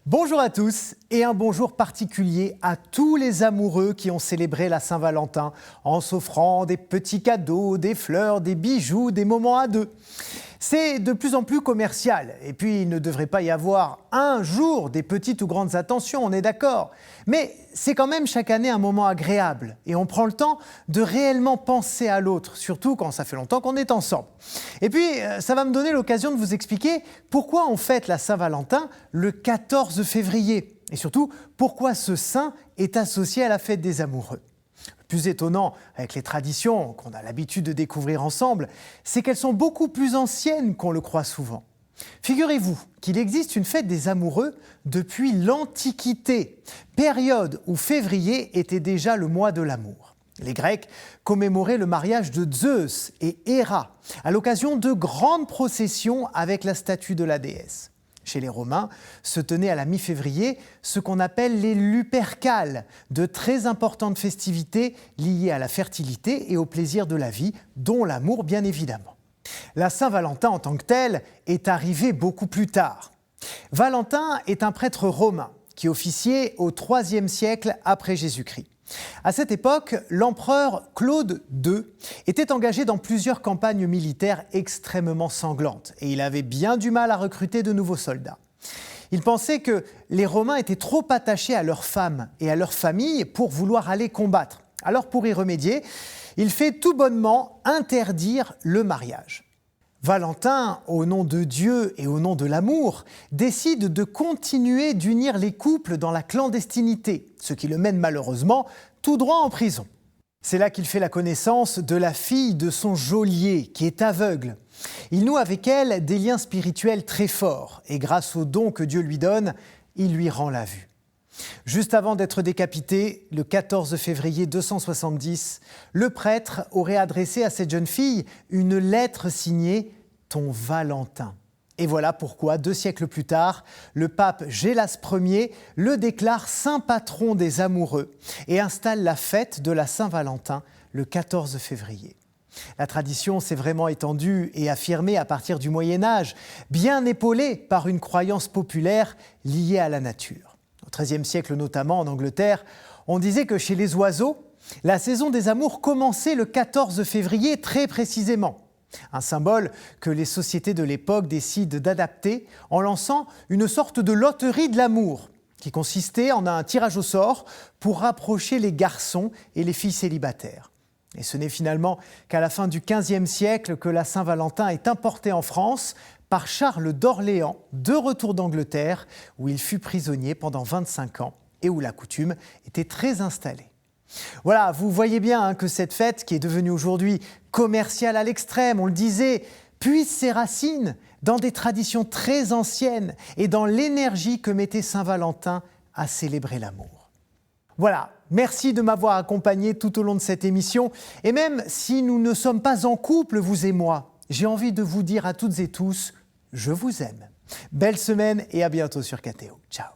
Bonjour à tous et un bonjour particulier à tous les amoureux qui ont célébré la Saint-Valentin en s'offrant des petits cadeaux, des fleurs, des bijoux, des moments à deux. C'est de plus en plus commercial et puis il ne devrait pas y avoir un jour des petites ou grandes attentions, on est d'accord. Mais c'est quand même chaque année un moment agréable et on prend le temps de réellement penser à l'autre, surtout quand ça fait longtemps qu'on est ensemble. Et puis ça va me donner l'occasion de vous expliquer pourquoi on fête la Saint-Valentin le 14 février et surtout pourquoi ce saint est associé à la fête des amoureux. Le plus étonnant avec les traditions qu'on a l'habitude de découvrir ensemble, c'est qu'elles sont beaucoup plus anciennes qu'on le croit souvent. Figurez-vous qu'il existe une fête des amoureux depuis l'Antiquité, période où février était déjà le mois de l'amour. Les Grecs commémoraient le mariage de Zeus et Héra à l'occasion de grandes processions avec la statue de la déesse. Chez les Romains, se tenaient à la mi-février ce qu'on appelle les Lupercales, de très importantes festivités liées à la fertilité et au plaisir de la vie, dont l'amour bien évidemment. La Saint-Valentin en tant que telle est arrivée beaucoup plus tard. Valentin est un prêtre romain qui officiait au IIIe siècle après Jésus-Christ. À cette époque, l'empereur Claude II était engagé dans plusieurs campagnes militaires extrêmement sanglantes et il avait bien du mal à recruter de nouveaux soldats. Il pensait que les Romains étaient trop attachés à leurs femmes et à leurs familles pour vouloir aller combattre. Alors pour y remédier, il fait tout bonnement interdire le mariage. Valentin, au nom de Dieu et au nom de l'amour, décide de continuer d'unir les couples dans la clandestinité, ce qui le mène malheureusement tout droit en prison. C'est là qu'il fait la connaissance de la fille de son geôlier, qui est aveugle. Il noue avec elle des liens spirituels très forts, et grâce aux dons que Dieu lui donne, il lui rend la vue. Juste avant d'être décapité, le 14 février 270, le prêtre aurait adressé à cette jeune fille une lettre signée « Ton Valentin ». Et voilà pourquoi, 2 siècles plus tard, le pape Gélas Ier le déclare saint patron des amoureux et installe la fête de la Saint-Valentin le 14 février. La tradition s'est vraiment étendue et affirmée à partir du Moyen-Âge, bien épaulée par une croyance populaire liée à la nature. Au XIIIe siècle notamment, en Angleterre, on disait que chez les oiseaux, la saison des amours commençait le 14 février très précisément. Un symbole que les sociétés de l'époque décident d'adapter en lançant une sorte de loterie de l'amour qui consistait en un tirage au sort pour rapprocher les garçons et les filles célibataires. Et ce n'est finalement qu'à la fin du XVe siècle que la Saint-Valentin est importée en France par Charles d'Orléans, de retour d'Angleterre, où il fut prisonnier pendant 25 ans et où la coutume était très installée. Voilà, vous voyez bien que cette fête, qui est devenue aujourd'hui commerciale à l'extrême, on le disait, puise ses racines dans des traditions très anciennes et dans l'énergie que mettait Saint-Valentin à célébrer l'amour. Voilà, merci de m'avoir accompagné tout au long de cette émission. Et même si nous ne sommes pas en couple, vous et moi, j'ai envie de vous dire à toutes et tous, je vous aime. Belle semaine et à bientôt sur KTO. Ciao.